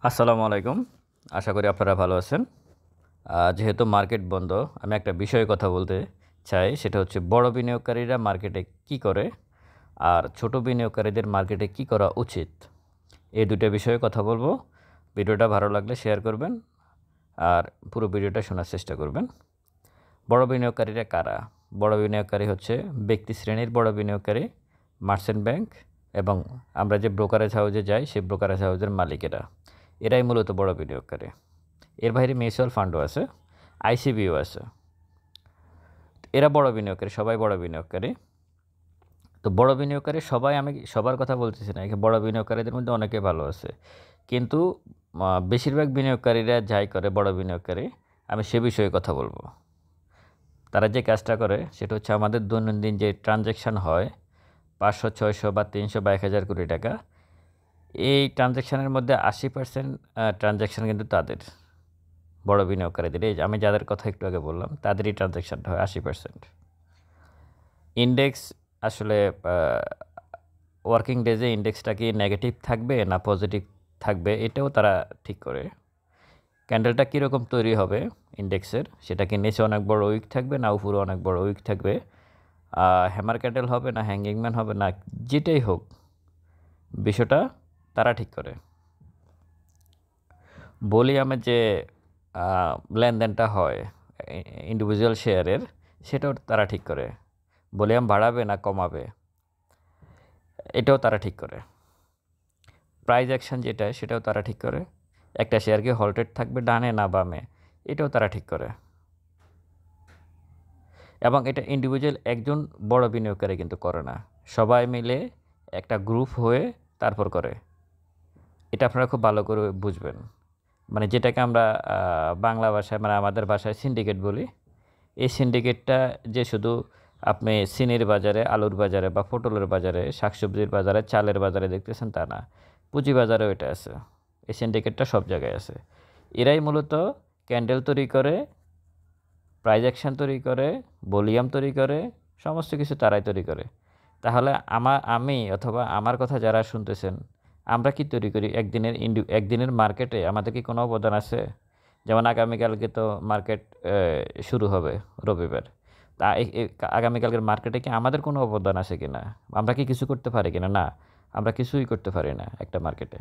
আসসালামু আলাইকুম। আশা করি আপনারা ভালো আছেন। যেহেতু মার্কেট বন্ধ, আমি একটা বিষয়ে কথা বলতে চাই। সেটা হচ্ছে বড় বিনিয়োগকারীরা মার্কেটে কি করে আর ছোট বিনিয়োগকারীদের মার্কেটে কি করা উচিত। এই ২ টা বিষয়ে কথা বলবো। ভিডিওটা ভালো লাগলে শেয়ার করবেন আর পুরো ভিডিওটা শোনার চেষ্টা করবেন। বড় বিনিয়োগকারীরা কারা? বড় বিনিয়োগকারী হচ্ছে ব্যক্তি শ্রেণীর বড় বিনিয়োগকারী, মার্চেন্ট ব্যাংক এবং আমরা যে ব্রোকারেজ হাউসে যাই সেই ব্রোকারেজ হাউসের মালিকেরা। এরাই মূলত বড় বিনিয়োগকারী। এর বাইরে মিউচুয়াল ফান্ডও আছে, আইসিবিও আছে। এরা বড় বিনিয়োগকারী, সবাই বড় বিনিয়োগকারী। তো বড় বিনিয়োগকারী সবাই, আমি সবার কথা বলতেছি না, এখানে বড় বিনিয়োগকারীদের মধ্যে অনেকে ভালো আছে, কিন্তু বেশিরভাগ বিনিয়োগকারীরা যাই করে বড় বিনিয়োগকারী, আমি সে বিষয়ে কথা বলবো। তারা যে কাজটা করে সেটা হচ্ছে আমাদের দৈনন্দিন যে ট্রানজ্যাকশান হয় 500, 600 বা 300 বা 1000 কোটি টাকা, এই ট্রানজ্যাকশানের মধ্যে 80% ট্রানজ্যাকশান কিন্তু তাদের বড় বিনিয়োগকারীদের। এই যে আমি যাদের কথা একটু আগে বললাম তাদেরই ট্রানজ্যাকশানটা হয় 80%। ইন্ডেক্স আসলে ওয়ার্কিং ডেজে ইন্ডেক্সটা কি নেগেটিভ থাকবে না পজিটিভ থাকবে এটাও তারা ঠিক করে। ক্যান্ডেলটা কীরকম তৈরি হবে ইন্ডেক্সের, সেটা কি নিচে অনেক বড় উইক থাকবে না উপরে অনেক বড় উইক থাকবে, হ্যামার ক্যান্ডেল হবে না হ্যাঙ্গিং ম্যান হবে, না যেটাই হোক বিষয়টা তারা ঠিক করে। ভলিউমের যে লেনদেনটা হয় ইন্ডিভিজুয়াল শেয়ারের, সেটাও তারা ঠিক করে। ভলিউম বাড়াবে না কমাবে এটাও তারা ঠিক করে। প্রাইস অ্যাকশন যেটা সেটাও তারা ঠিক করে। একটা শেয়ার কি হল্টেড থাকবে ডানে না বামে এটাও তারা ঠিক করে। এবং এটা ইন্ডিভিজুয়াল একজন বড় বিনিয়োগকারী কিন্তু করে না, সবাই মিলে একটা গ্রুপ হয়ে তারপর করে। এটা আপনারা খুব ভালো করে বুঝবেন। মানে যেটাকে আমরা বাংলা ভাষায়, মানে আমাদের ভাষায় সিন্ডিকেট বলি। এই সিন্ডিকেটটা যে শুধু আপনি চিনির বাজারে, আলুর বাজারে বা পটলের বাজারে, শাকসবজির বাজারে, চালের বাজারে দেখতেছেন তা না, পুঁজিবাজারেও এটা আছে। এই সিন্ডিকেটটা সব জায়গায় আছে। এরাই মূলত ক্যান্ডেল তৈরি করে, প্রাইস অ্যাকশন তৈরি করে, ভলিউম তৈরি করে, সমস্ত কিছু তারাই তৈরি করে। তাহলে আমি অথবা আমার কথা যারা শুনতেছেন, আমরা কি তৈরি করি? একদিনের মার্কেটে আমাদের কি কোনো অবদান আছে? যেমন আগামীকালকে তো মার্কেট শুরু হবে রবিবার। তা আগামীকালকের মার্কেটে কি আমাদের কোনো অবদান আছে কি না? আমরা কি কিছু করতে পারি কিনা? না, আমরা কিছুই করতে পারি না একটা মার্কেটে।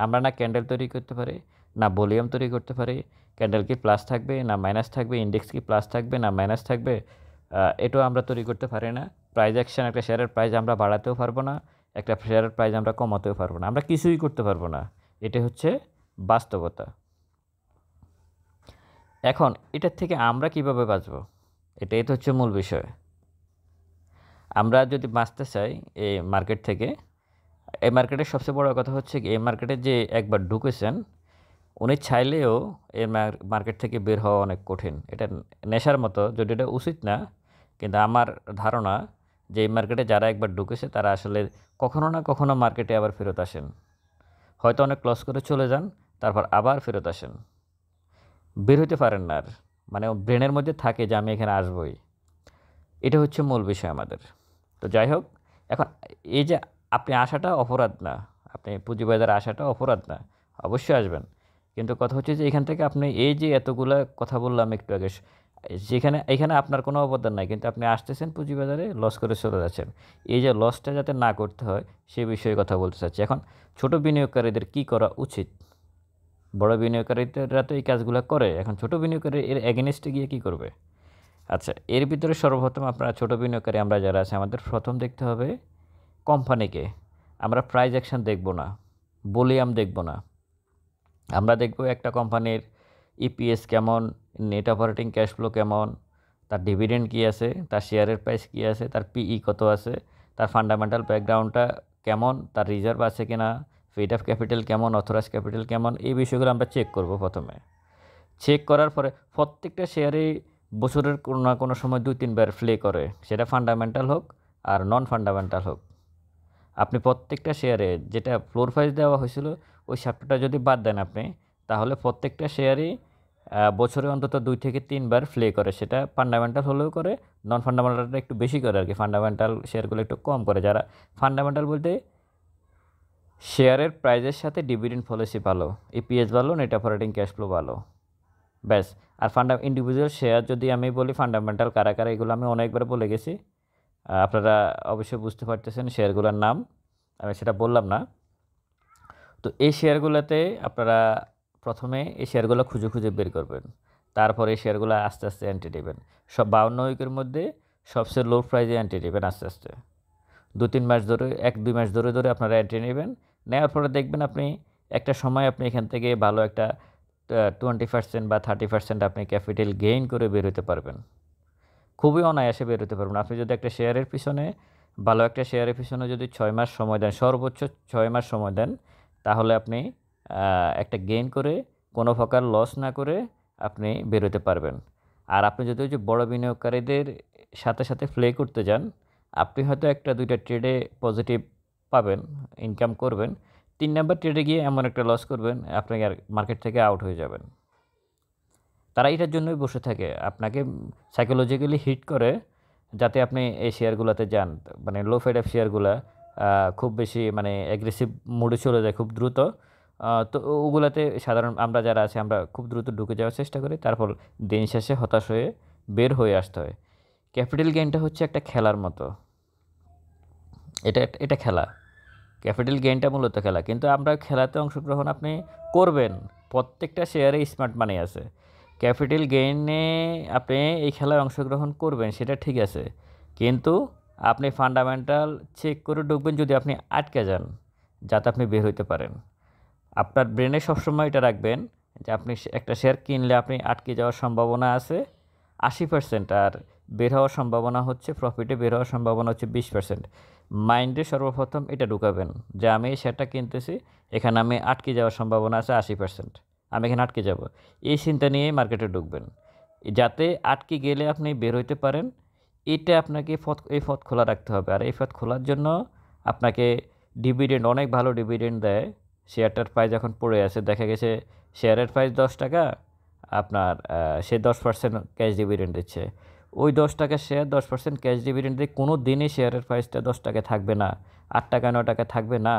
আমরা না ক্যান্ডেল তৈরি করতে পারি, না ভলিউম তৈরি করতে পারি। ক্যান্ডেল কি প্লাস থাকবে না মাইনাস থাকবে, ইন্ডেক্স কি প্লাস থাকবে না মাইনাস থাকবে, এটাও আমরা তৈরি করতে পারি না। প্রাইস অ্যাকশন, একটা শেয়ারের প্রাইস আমরা বাড়াতেও পারবো না, একটা শেয়ারের প্রাইস আমরা কমাতেও পারবো না, আমরা কিছুই করতে পারবো না। এটা হচ্ছে বাস্তবতা। এখন এটার থেকে আমরা কিভাবে বাঁচব, এটাই তো হচ্ছে মূল বিষয়। আমরা যদি বাঁচতে চাই এই মার্কেট থেকে, এই মার্কেটের সবচেয়ে বড় কথা হচ্ছে এই মার্কেটে যে একবার ঢুকেছেন উনি চাইলেও এই মার্কেট থেকে বের হওয়া অনেক কঠিন। এটা নেশার মতো, যদি এটা উচিত না, কিন্তু আমার ধারণা যে এই মার্কেটে যারা একবার ঢুকেছে তারা আসলে কখনো না কখনো মার্কেটে আবার ফেরত আসেন। হয়তো অনেক লস করে চলে যান, তারপর আবার ফেরত আসেন, বের হতে পারেন না আর। মানে ব্রেনের মধ্যে থাকে যে আমি এখানে আসবই। এটা হচ্ছে মূল বিষয় আমাদের। তো যাই হোক, এখন এই যে আপনি আসাটা অপরাধ না, আপনি পুঁজিবাজারে আসাটা অপরাধ না, অবশ্যই আসবেন। কিন্তু কথা হচ্ছে যে এখান থেকে আপনি এই যে এতগুলা কথা বললাম একটু আগে, এখানে আপনার কোনো অবদান নাই, কিন্তু আপনি আসতেছেন পুঁজিবাজারে লস করে চলে যাচ্ছেন। এই যে লসটা যাতে না করতে হয় সে বিষয়ে কথা বলতে চাচ্ছি। এখন ছোট বিনিয়োগকারীদের কি করা উচিত? বড় বিনিয়োগকারীরা তো এই কাজগুলো করে, এখন ছোট বিনিয়োগকারী এর এগেনস্টে গিয়ে কী করবে? আচ্ছা, এর ভিতরে সর্বপ্রথম আপনারা ছোট বিনিয়োগকারী আমরা যারা আছে, আমাদের প্রথম দেখতে হবে কোম্পানিকে। আমরা প্রাইস অ্যাকশন দেখব না, ভলিউম দেখব না, আমরা দেখব একটা কোম্পানির ইপিএস কেমন, নেট অপারেটিং ক্যাশ ফ্লো কেমন, তার ডিভিডেন্ড কী আছে, তার শেয়ারের প্রাইস কী আছে, তার পিই কত আছে, তার ফান্ডামেন্টাল ব্যাকগ্রাউন্ডটা কেমন, তার রিজার্ভ আছে কি না, ফেড অফ ক্যাপিটাল কেমন, অথরাইজ ক্যাপিটাল কেমন, এই বিষয়গুলো আমরা চেক করব প্রথমে। চেক করার পরে প্রত্যেকটা শেয়ারেই বছরের কোনো না কোনো সময় 2-3 বার ফ্লে করে, সেটা ফান্ডামেন্টাল হোক আর নন ফান্ডামেন্টাল হোক। আপনি প্রত্যেকটা শেয়ারে যেটা ফ্লোর প্রাইস দেওয়া হয়েছিল ওই চ্যাপ্টারটা যদি বাদ দেন আপনি, তাহলে প্রত্যেকটা শেয়ারই বছরে অন্তত 2 থেকে 3 বার ফ্লে করে, সেটা ফান্ডামেন্টাল হলেও করে, নন ফান্ডামেন্টালটা একটু বেশি করে আর কি, ফান্ডামেন্টাল শেয়ারগুলো একটু কম করে। যারা ফান্ডামেন্টাল বলতে শেয়ারের প্রাইজের সাথে ডিভিডেন্ড পলিসি ভালো, ইপিএস ভালো, নেট অপারেটিং ক্যাশ ফ্লো ভালো, ব্যাস। আর ইন্ডিভিজুয়াল শেয়ার যদি আমি বলি ফান্ডামেন্টাল কারা কারা, এগুলো আমি অনেকবার বলে গেছি, আপনারা অবশ্যই বুঝতে পারতেছেন শেয়ারগুলোর নাম, আমি সেটা বললাম না। তো এই শেয়ারগুলোতে আপনারা প্রথমে এই শেয়ারগুলো খুঁজে খুঁজে বের করবেন, তারপরে এই শেয়ারগুলো আস্তে আস্তে এন্ট্রি নেবেন। সব 52 উইকের মধ্যে সবচেয়ে লো প্রাইজে এন্ট্রি নেবেন আস্তে আস্তে, 2-3 মাস ধরে, 1-2 মাস ধরে ধরে আপনারা এন্ট্রি নেবেন। নেওয়ার পরে দেখবেন আপনি একটা সময় আপনি এখান থেকে ভালো একটা 20% বা 30% আপনি ক্যাপিটাল গেইন করে বের হতে পারবেন, খুবই অনায়াসে বের হতে পারবেন। আপনি যদি একটা শেয়ারের পিছনে, ভালো একটা শেয়ারের পিছনে যদি 6 মাস সময় দেন, সর্বোচ্চ 6 মাস সময় দেন, তাহলে আপনি একটা গেইন করে কোনো প্রকার লস না করে আপনি বের হতে পারবেন। আর আপনি যদি ওই যে বড় বিনিয়োগকারীদের সাথে সাথে প্লে করতে যান, আপনি হয়তো 1-2টা ট্রেডে পজিটিভ পাবেন, ইনকাম করবেন, 3 নাম্বার ট্রেডে গিয়ে এমন একটা লস করবেন আপনি আর মার্কেট থেকে আউট হয়ে যাবেন। তারা এটার জন্যই বসে থাকে, আপনাকে সাইকোলজিক্যালি হিট করে যাতে আপনি এই শেয়ারগুলোতে যান। মানে লো ফেড অফ শেয়ারগুলো খুব বেশি মানে অ্যাগ্রেসিভ মোডে চলে যায় খুব দ্রুত। তো ওগুলাতে সাধারণ আমরা যারা আছি আমরা খুব দ্রুত ঢুকে যাওয়ার চেষ্টা করি, তারপর দিন শেষে হতাশ হয়ে বের হয়ে আসতে হয়। ক্যাপিটাল গেইনটা হচ্ছে একটা খেলার মতো, এটা খেলা। ক্যাপিটাল গেইনটা মূলত খেলা, কিন্তু আমরা খেলাতে অংশগ্রহণ আপনি করবেন, প্রত্যেকটা শেয়ারে স্মার্ট মানি আছে। ক্যাপিটাল গেইনে আপনি এই খেলায় অংশগ্রহণ করবেন সেটা ঠিক আছে, কিন্তু আপনি ফান্ডামেন্টাল চেক করে ঢুকবেন যদি আপনি আটকে যান, যাতে আপনি বের হইতে পারেন। আপনার ব্রেনে সবসময় এটা রাখবেন যে আপনি একটা শেয়ার কিনলে আপনি আটকে যাওয়ার সম্ভাবনা আছে 80%, আর বের হওয়ার সম্ভাবনা হচ্ছে, প্রফিটে বের হওয়ার সম্ভাবনা হচ্ছে 20%। মাইন্ডে সর্বপ্রথম এটা ঢুকাবেন যে আমি এই শেয়ারটা কিনতেছি, এখানে আমি আটকে যাওয়ার সম্ভাবনা আছে 80%, আমি এখানে আটকে যাব, এই চিন্তা নিয়ে মার্কেটে ঢুকবেন, যাতে আটকে গেলে আপনি বের হইতে পারেন। এটা আপনাকে এই পথ খোলা রাখতে হবে। আর এই পথ খোলার জন্য আপনাকে ডিভিডেন্ড, অনেক ভালো ডিভিডেন্ড দেয়। শেয়ারটার প্রাইস এখন পড়ে আছে, দেখা গেছে শেয়ারের প্রাইস 10 টাকা, আপনার সে 10% ক্যাশ ডিভিডেন্ড দিচ্ছে। ওই 10 টাকা শেয়ার 10% ক্যাশ ডিভিডেন্ড দিয়ে কোনো দিনই শেয়ারের প্রাইসটা 10 টাকায় থাকবে না, 8 টাকা 9 টাকা থাকবে না।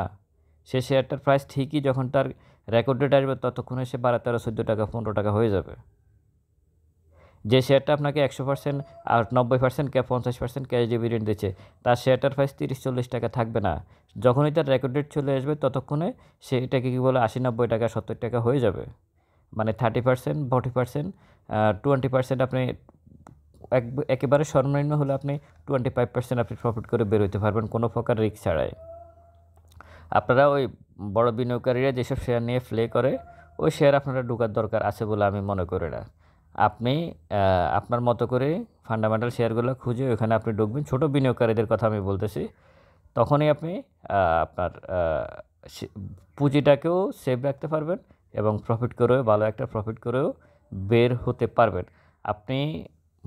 সে শেয়ারটার প্রাইস ঠিকই যখন তার রেকর্ড ডেট আসবে ততক্ষণে সে 12, 13, 14 টাকা 15 টাকা হয়ে যাবে। যে শেয়ারটা আপনাকে 100% আর 90% 50% ক্যাশ ডিভিডেন্ড দিচ্ছে, তার শেয়ারটার প্রাইস 30-40 টাকা থাকবে না। যখনই তার রেকর্ড ডেট চলে আসবে ততক্ষণে সেটাকে কী বলে 80-90 টাকা 70 টাকা হয়ে যাবে। মানে 30%, 40%, 20% আপনি একেবারে সর্বনিম্ন হলে আপনি 25% আপনি প্রফিট করে বের হতে পারবেন কোনো প্রকার রিস্ক ছাড়াই। আপনারা ওই বড় বিনিয়োগকারীরা যেসব শেয়ার নিয়ে প্লে করে, ওই শেয়ার আপনারা ঢোকার দরকার আছে বলে আমি মনে করি না। আপনি আপনার মতো করে ফান্ডামেন্টাল শেয়ারগুলো খুঁজে ওখানে আপনি ঢুকবেন, ছোটো বিনিয়োগকারীদের কথা আমি বলতেছি। তখনই আপনি আপনার পুঁজিটাকেও সেভ রাখতে পারবেন এবং প্রফিট করেও, ভালো একটা প্রফিট করেও বের হতে পারবেন। আপনি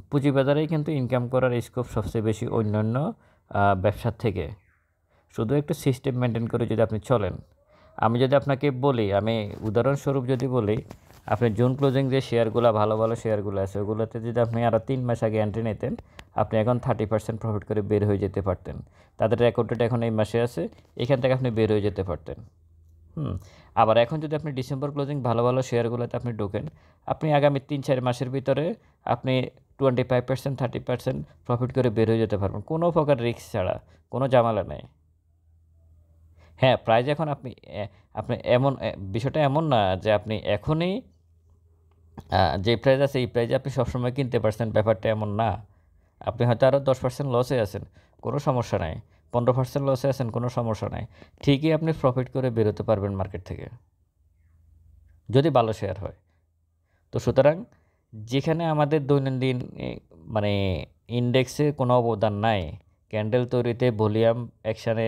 পুঁজিবাজারেই কিন্তু ইনকাম করার স্কোপ সবচেয়ে বেশি অন্যান্য ব্যবসার থেকে। শুধু একটু সিস্টেম মেনটেন করে যদি আপনি চলেন। আমি যদি আপনাকে বলি, আমি উদাহরণস্বরূপ যদি বলি, আপনি জুন ক্লোজিং যে শেয়ারগুলো, ভালো ভালো শেয়ারগুলো আছে, ওগুলোতে যদি আপনি আরও 3 মাস আগে এন্ট্রি নিতেন, আপনি এখন 30% প্রফিট করে বের হয়ে যেতে পারতেন। তাদের রেকর্ড ডেট এখন এই মাসে আছে, এখান থেকে আপনি বের হয়ে যেতে পারতেন। আবার এখন যদি আপনি ডিসেম্বর ক্লোজিং ভালো ভালো শেয়ারগুলোতে আপনি ঢোকেন, আপনি আগামী 3-4 মাসের ভিতরে আপনি 25%, 30% প্রফিট করে বের হয়ে যেতে পারবেন, কোনো প্রকার রিস্ক ছাড়া, কোনো ঝামেলা নেই। হ্যাঁ, প্রাইস এখন আপনি এমন বিষয়টা এমন না যে আপনি এখনই যে প্রাইস আছে এই প্রাইসে আপনি সবসময় কিনতে পারছেন, ব্যাপারটা এমন না। আপনি হয়তো আরও 10% লসে আছেন, কোনো সমস্যা নাই, 15% লসে আছেন, কোনো সমস্যা নাই, ঠিকই আপনি প্রফিট করে বেরোতে পারবেন মার্কেট থেকে, যদি ভালো শেয়ার হয়। তো সুতরাং যেখানে আমাদের দৈনন্দিন মানে ইন্ডেক্সে কোনো অবদান নাই, ক্যান্ডেল তৈরিতে, ভলিউম অ্যাকশানে,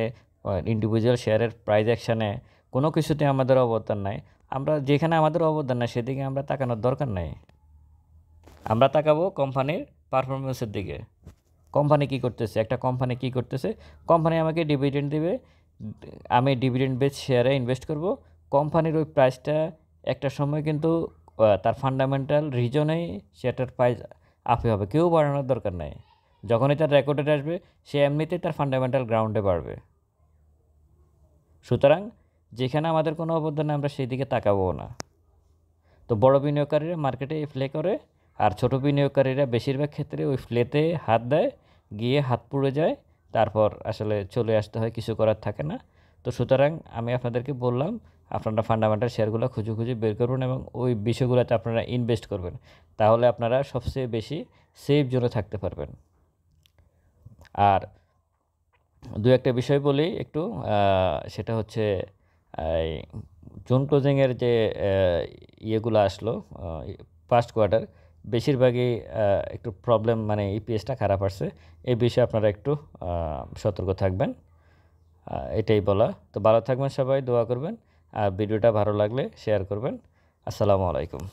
ইন্ডিভিজুয়াল শেয়ারের প্রাইস অ্যাকশানে, কোনো কিছুতে আমাদের অবদান নাই, আমরা যেখানে আমাদের অবদান নাই সেদিকে আমরা তাকানোর দরকার নাই। আমরা তাকাবো কোম্পানির পারফরমেন্সের দিকে। কোম্পানি কী করতেছে, একটা কোম্পানি কী করতেছে, কোম্পানি আমাকে ডিভিডেন্ড দিবে, আমি ডিভিডেন্ড বেস শেয়ারে ইনভেস্ট করব, কোম্পানির ওই প্রাইসটা একটা সময় কিন্তু তার ফান্ডামেন্টাল রিজনেই শেয়ারটার প্রাইস আপে হবে, কেউ বাড়ানোর দরকার নাই। যখনই তার রেকর্ডে আসবে সে এমনিতেই তার ফান্ডামেন্টাল গ্রাউন্ডে বাড়বে। সুতরাং যেখানে আমাদের কোনো অবদান নেই আমরা সেই দিকে তাকাবো না। তো বড় বিনিয়োগকারীরা মার্কেটে প্লে করে, আর ছোট বিনিয়োগকারীরা বেশিরভাগ ক্ষেত্রে ওই প্লেতে হাত দেয়, গিয়ে হাত পুড়ে যায়, তারপর আসলে চলে আসতে হয়, কিছু করার থাকে না। তো সুতরাং আমি আপনাদেরকে বললাম আপনারা ফান্ডামেন্টাল শেয়ারগুলো খুঁজে খুঁজে বের করুন এবং ওই বিষয়গুলোতে আপনারা ইনভেস্ট করবেন, তাহলে আপনারা সবচেয়ে বেশি সেফ জোনে থাকতে পারবেন। আর দু একটা বিষয় বলি একটু, সেটা হচ্ছে এই জুন ক্লোজিংয়ের যে ইয়েগুলো আসলো ফার্স্ট কোয়ার্টার, বেশিরভাগই একটু প্রবলেম, মানে ইপিএসটা খারাপ আসছে। এই বিষয়ে আপনারা একটু সতর্ক থাকবেন, এটাই বলা। তো ভালো থাকবেন সবাই, দোয়া করবেন, আর ভিডিওটা ভালো লাগলে শেয়ার করবেন। আসসালামু আলাইকুম।